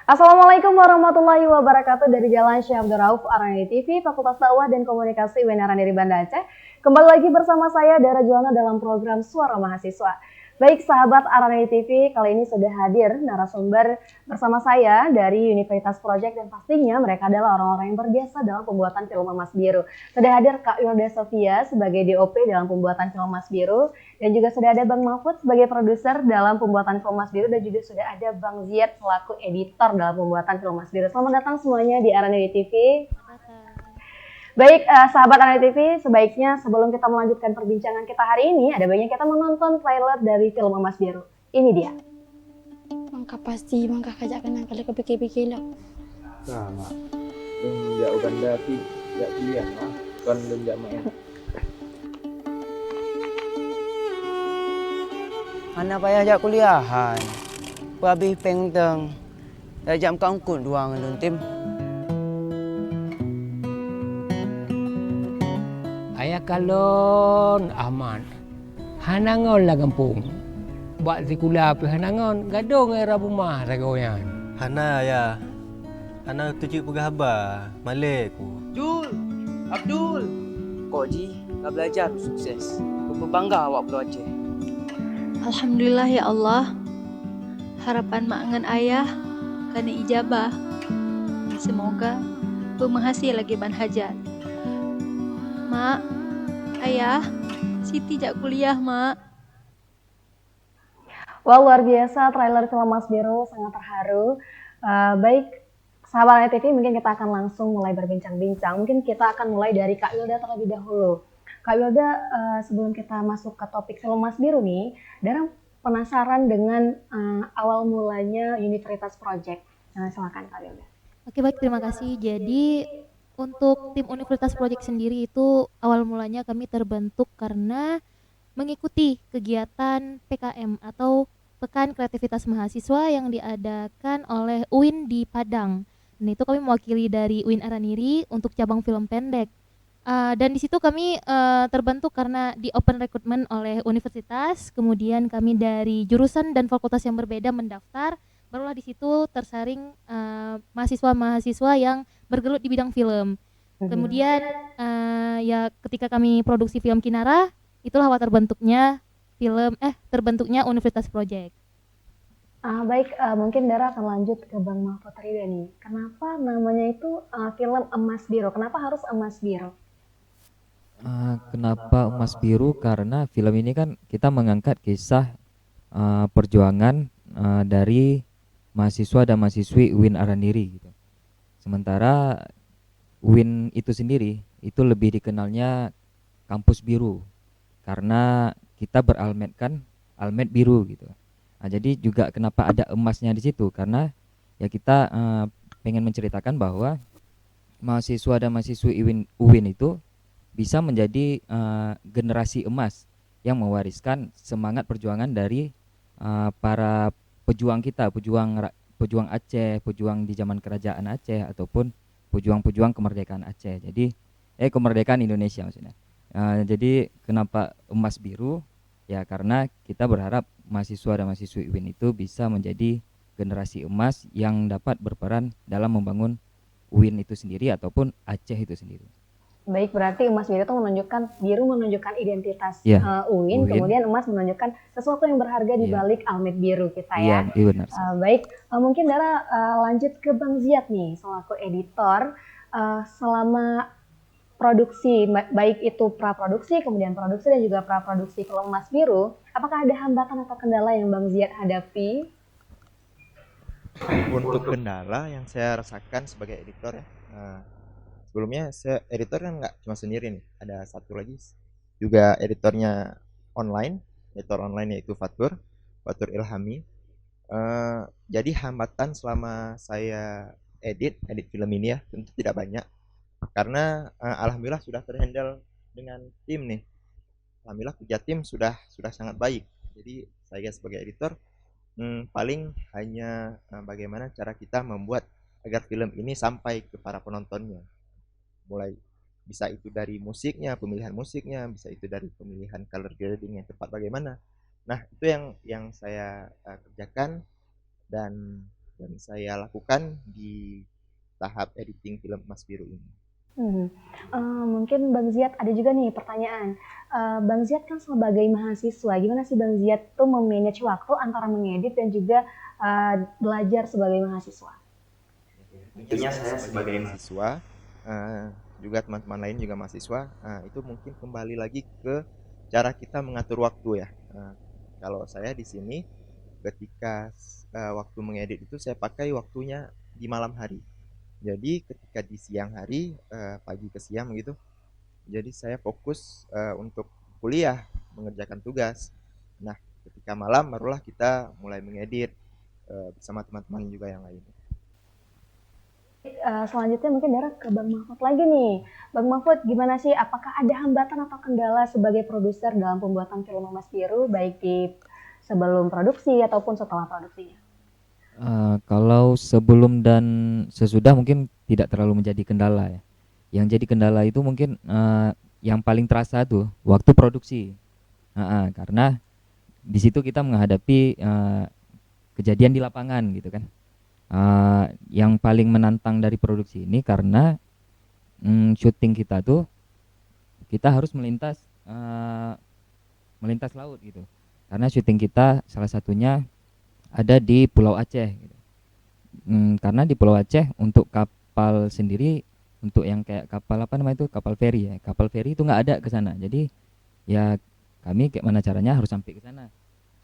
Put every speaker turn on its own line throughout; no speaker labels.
Assalamualaikum warahmatullahi wabarakatuh dari Jalan Syekh Abdul Rauf Arani TV, Fakultas Dakwah dan Komunikasi UIN dari Banda Aceh. Kembali lagi bersama saya Dara Juwana dalam program Suara Mahasiswa. Baik sahabat Arani TV, kali ini sudah hadir narasumber bersama saya dari Universitas Project dan pastinya mereka adalah orang-orang yang berbiasa dalam pembuatan film Emas Biru. Sudah hadir Kak Yolda Sofia sebagai DOP dalam pembuatan film Emas Biru dan juga sudah ada Bang Mahfud sebagai produser dalam pembuatan film Mas Biru dan juga sudah ada Bang Ziad selaku editor dalam pembuatan film Mas Biru. Selamat datang semuanya di Arani TV. Baik, sahabat Arani TV, sebaiknya sebelum kita melanjutkan perbincangan kita hari ini, ada baiknya kita menonton trailer dari film Mas Biru. Ini dia.
Mangka pasti, mangka kajak kenang kali kepikir-pikir lah.
Sama. Yung jauh banda ti, jak kuliah lah. Kan belum jak main.
Mana payah jak kuliahan. Aku habis pengteng. Dah jam kangkut doang dengan tim.
Ayah kalon aman. Hanangon lah kampung. Buat sekolah pergi hanangon. Gadong era rumah ragoyan.
Hana ya. Hana tujuh pegahaba. Malik ku.
Jul, Abdul. Kok Ji, nak belajar sukses. Aku bangga awak Pulau Aceh.
Alhamdulillah ya Allah. Harapan mak ngan ayah kena ijabah. Semoga pemahasi lagi ban hajat. Mak, ayah, Siti jak kuliah, Mak.
Wah, luar biasa trailer film Mas Biru, sangat terharu. Baik, sahabat Arani TV, mungkin kita akan langsung mulai berbincang-bincang. Mungkin kita akan mulai dari Kak Yolda terlebih dahulu. Kak Yolda, sebelum kita masuk ke topik film Mas Biru nih, Dara penasaran dengan awal mulanya Universitas Project. Silakan Kak Yolda.
Oke baik, terima kasih. Jadi untuk tim Universitas Project sendiri itu awal mulanya kami terbentuk karena mengikuti kegiatan PKM atau Pekan Kreativitas Mahasiswa yang diadakan oleh UIN di Padang. Dan itu kami mewakili dari UIN Araniri untuk cabang film pendek. Dan di situ kami terbentuk karena di open recruitment oleh universitas, kemudian kami dari jurusan dan fakultas yang berbeda mendaftar, barulah di situ tersaring mahasiswa-mahasiswa yang bergelut di bidang film. Kemudian ya ketika kami produksi film Kinara, itulah awal terbentuknya Universitas Project.
Baik, mungkin Dara akan lanjut ke Bang Mahfud Rida nih. Kenapa namanya itu film Emas Biru? Kenapa harus Emas Biru?
Kenapa Emas Biru? Karena film ini kan kita mengangkat kisah perjuangan dari mahasiswa dan mahasiswi UIN Araniri gitu. Sementara UIN itu sendiri itu lebih dikenalnya kampus biru karena kita beralmetkan almet biru gitu. Nah, jadi juga kenapa ada emasnya di situ karena ya kita pengen menceritakan bahwa mahasiswa dan mahasiswi UIN itu bisa menjadi generasi emas yang mewariskan semangat perjuangan dari para pejuang kita, pejuang Aceh, pejuang di zaman kerajaan Aceh ataupun pejuang-pejuang kemerdekaan Aceh. Jadi kemerdekaan Indonesia maksudnya. Jadi kenapa emas biru? Ya karena kita berharap mahasiswa dan mahasiswi UIN itu bisa menjadi generasi emas yang dapat berperan dalam membangun UIN itu sendiri ataupun Aceh itu sendiri.
Baik, berarti emas biru itu menunjukkan identitas UIN, kemudian emas menunjukkan sesuatu yang berharga di balik almet biru kita ya.
Iya benar.
Baik, mungkin Dara lanjut ke Bang Ziad nih, selaku editor. Selama produksi, baik itu praproduksi, kemudian produksi dan juga praproduksi film Emas Biru, apakah ada hambatan atau kendala yang Bang Ziad hadapi?
Untuk kendala yang saya rasakan sebagai editor ya. Sebelumnya saya editor kan nggak cuma sendiri nih, ada satu lagi juga editornya online, editor online yaitu Fatur Ilhami. Jadi hambatan selama saya edit film ini ya tentu tidak banyak karena alhamdulillah sudah terhandle dengan tim nih. Alhamdulillah kerja tim sudah sangat baik. Jadi saya sebagai editor paling hanya bagaimana cara kita membuat agar film ini sampai ke para penontonnya. Mulai bisa itu dari musiknya, pemilihan musiknya, bisa itu dari pemilihan color grading yang tepat bagaimana. Nah, itu yang saya kerjakan dan dan saya lakukan di tahap editing film Emas Biru ini.
Mungkin Bang Ziad ada juga nih pertanyaan. Bang Ziad kan sebagai mahasiswa, gimana sih Bang Ziad tuh memanage waktu antara mengedit dan juga belajar sebagai mahasiswa?
Tentunya saya sebagai mahasiswa, juga teman-teman lain juga mahasiswa, itu mungkin kembali lagi ke cara kita mengatur waktu ya. Kalau saya di sini ketika waktu mengedit itu saya pakai waktunya di malam hari. Jadi ketika di siang hari, pagi ke siang gitu, jadi saya fokus untuk kuliah, mengerjakan tugas. Nah, ketika malam barulah kita mulai mengedit bersama teman-teman juga yang lain.
Selanjutnya mungkin Dara ke Bang Mahfud lagi nih. Bang Mahfud, gimana sih? Apakah ada hambatan atau kendala sebagai produser dalam pembuatan film Emas Biru, baik di sebelum produksi ataupun setelah produksinya?
Kalau sebelum dan sesudah mungkin tidak terlalu menjadi kendala ya. Yang jadi kendala itu mungkin yang paling terasa tuh waktu produksi. Karena di situ kita menghadapi kejadian di lapangan gitu kan. Yang paling menantang dari produksi ini karena syuting kita tuh kita harus melintas laut gitu. Karena syuting kita salah satunya ada di Pulau Aceh gitu. Karena di Pulau Aceh untuk kapal sendiri, untuk yang kayak kapal apa namanya itu, kapal feri ya, kapal feri itu nggak ada ke sana. Jadi ya kami kayak mana caranya harus sampai ke sana.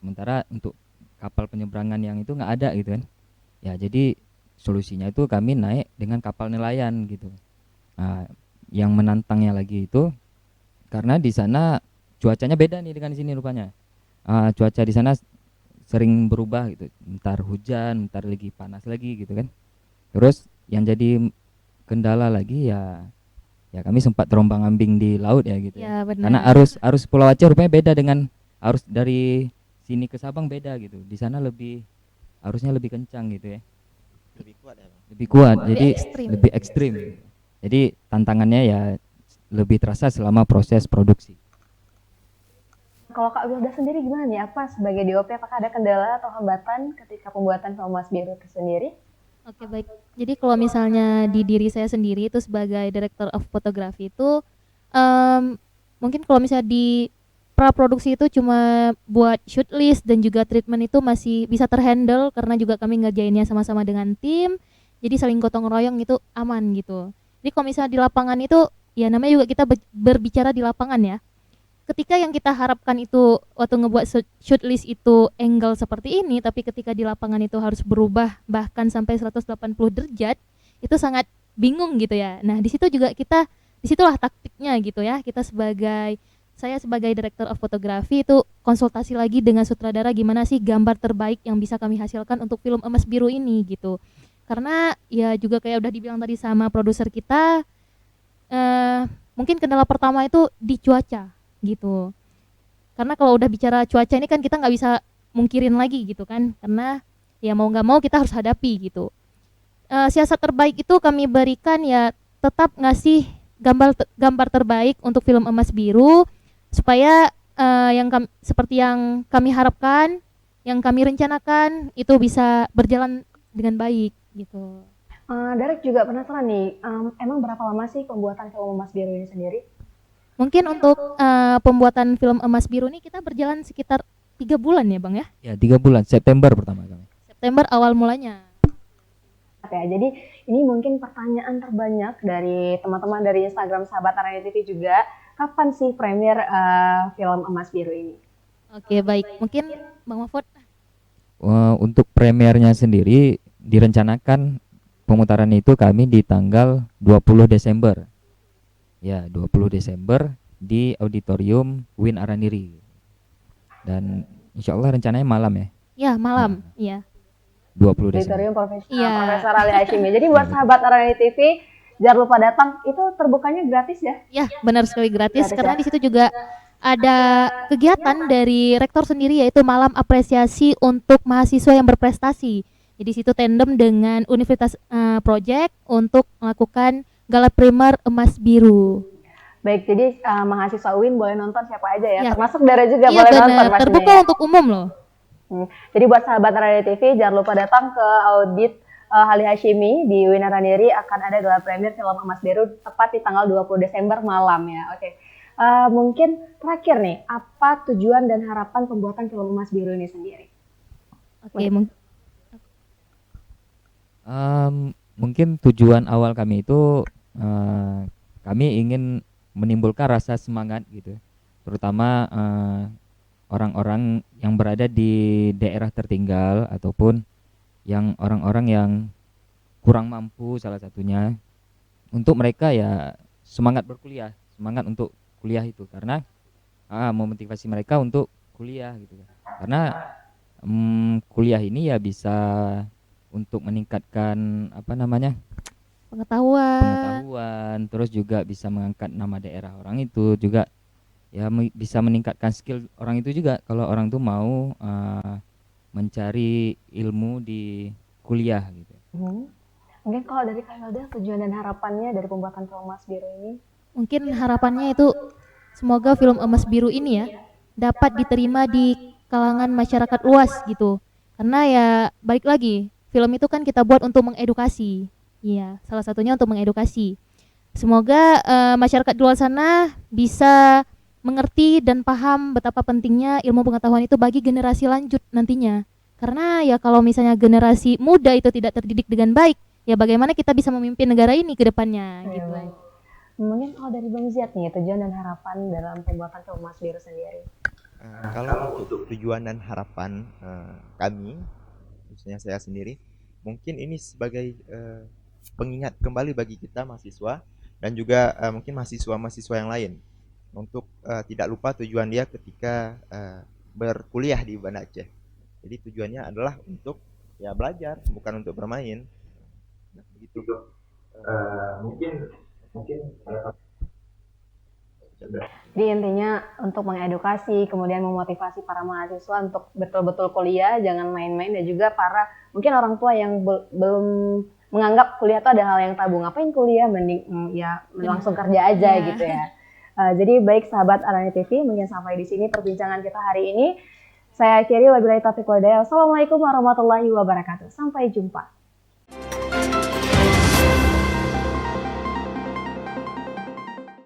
Sementara untuk kapal penyeberangan yang itu nggak ada gitu kan. Ya jadi solusinya itu kami naik dengan kapal nelayan gitu. Yang menantangnya lagi itu karena di sana cuacanya beda nih dengan di sini rupanya. Cuaca di sana sering berubah gitu, bentar hujan, bentar lagi panas lagi gitu kan. Terus yang jadi kendala lagi ya kami sempat terombang-ambing di laut ya gitu.
Ya, benar.
Karena arus Pulau Aceh rupanya beda dengan arus dari sini ke Sabang, beda gitu. Di sana arusnya lebih kencang gitu ya.
Lebih kuat ya, Bang?
Lebih kuat, jadi
ekstrim.
lebih ekstrim. Jadi tantangannya ya lebih terasa selama proses produksi.
Kalau Kak Wilda sendiri gimana nih? Apa sebagai DOP, apakah ada kendala atau hambatan ketika pembuatan film Emas Biru itu sendiri?
Oke, baik. Jadi kalau misalnya di diri saya sendiri itu sebagai director of photography itu mungkin kalau misalnya di praproduksi itu cuma buat shoot list dan juga treatment itu masih bisa terhandle karena juga kami ngerjainnya sama-sama dengan tim. Jadi saling gotong royong itu aman gitu. Jadi kalau misalnya di lapangan itu ya namanya juga kita berbicara di lapangan ya. Ketika yang kita harapkan itu waktu ngebuat shoot list itu angle seperti ini, tapi ketika di lapangan itu harus berubah bahkan sampai 180 derajat, itu sangat bingung gitu ya. Nah, disitulah taktiknya gitu ya. Saya sebagai director of photography itu konsultasi lagi dengan sutradara gimana sih gambar terbaik yang bisa kami hasilkan untuk film Emas Biru ini gitu. Karena ya juga kayak udah dibilang tadi sama produser kita, mungkin kendala pertama itu di cuaca gitu. Karena kalau udah bicara cuaca ini kan kita nggak bisa mungkirin lagi gitu kan, karena ya mau nggak mau kita harus hadapi gitu. Siasat terbaik itu kami berikan ya tetap ngasih gambar terbaik untuk film Emas Biru supaya seperti yang kami harapkan, yang kami rencanakan itu bisa berjalan dengan baik gitu.
Derek juga penasaran nih, emang berapa lama sih pembuatan film Emas Biru ini sendiri?
Mungkin untuk pembuatan film Emas Biru ini kita berjalan sekitar 3 bulan ya Bang ya?
Ya 3 bulan, September pertama kami.
September awal mulanya.
Ya, jadi ini mungkin pertanyaan terbanyak dari teman-teman dari Instagram Sahabat Arena TV juga, kapan sih premier film Emas Biru ini?
Oke, baik. Mungkin Bang Mahfud.
Untuk premiernya sendiri direncanakan pemutaran itu kami di tanggal 20 Desember. Ya, 20 Desember di Auditorium Win Araniri. Dan insya Allah rencananya malam ya?
Ya, malam. Iya.
20 Desember.
Auditorium Profesor Ali Hashimi. Jadi buat sahabat Arena TV, jangan lupa datang. Itu terbukanya gratis ya?
Ya, benar sekali gratis. Karena
ya?
di situ juga ada kegiatan dari rektor sendiri yaitu malam apresiasi untuk mahasiswa yang berprestasi. Jadi situ tandem dengan Universitas Project untuk melakukan Gala Primer Emas Biru.
Baik, jadi mahasiswa UIN boleh nonton siapa aja ya,
Ya.
termasuk Dara juga
Iya,
boleh
bener.
nonton pastinya.
Terbuka untuk umum loh.
Jadi buat sahabat Araniri TV, jangan lupa datang ke audit Hali Hashimi di UIN Araniri, akan ada gala premier film Emas Biru tepat di tanggal 20 Desember malam ya. Oke. Mungkin terakhir nih, apa tujuan dan harapan pembuatan film Emas Biru ini sendiri?
Oke,
Mungkin tujuan awal kami itu kami ingin menimbulkan rasa semangat gitu, terutama orang-orang yang berada di daerah tertinggal ataupun yang orang-orang yang kurang mampu salah satunya, untuk mereka ya semangat berkuliah, semangat untuk kuliah itu, karena memotivasi mereka untuk kuliah gitu. Karena kuliah ini ya bisa untuk meningkatkan pengetahuan, terus juga bisa mengangkat nama daerah orang itu, juga ya bisa meningkatkan skill orang itu juga kalau orang tuh mau mencari ilmu di kuliah gitu.
Mungkin kalau dari Kak Hilda, tujuan dan harapannya dari pembuatan film Emas Biru ini?
Mungkin harapannya itu semoga film Emas Biru ini ya dapat diterima di kalangan masyarakat luas gitu. Karena ya balik lagi, film itu kan kita buat untuk mengedukasi. Iya, salah satunya untuk mengedukasi. Semoga masyarakat di luar sana bisa mengerti dan paham betapa pentingnya ilmu pengetahuan itu bagi generasi lanjut nantinya. Karena ya kalau misalnya generasi muda itu tidak terdidik dengan baik, ya bagaimana kita bisa memimpin negara ini ke depannya gitu.
Mungkin kalau dari Bang Ziad nih, tujuan dan harapan dalam pembuatan film Emas Biru sendiri?
Kalau untuk tujuan dan harapan kami, khususnya saya sendiri, mungkin ini sebagai pengingat kembali bagi kita mahasiswa dan juga mungkin mahasiswa-mahasiswa yang lain untuk tidak lupa tujuan dia ketika berkuliah di Banda Aceh. Jadi tujuannya adalah untuk ya belajar, bukan untuk bermain. Nah, begitu. Mungkin
Jadi intinya untuk mengedukasi, kemudian memotivasi para mahasiswa untuk betul-betul kuliah, jangan main-main, dan juga para mungkin orang tua yang belum menganggap kuliah itu ada hal yang tabu. Ngapain kuliah, mending ya langsung kerja aja gitu ya. Jadi baik sahabat Araniri TV, mungkin sampai di sini perbincangan kita hari ini. Saya akhiri, wabillahi taufiq wal hidayah. Assalamualaikum warahmatullahi wabarakatuh. Sampai jumpa.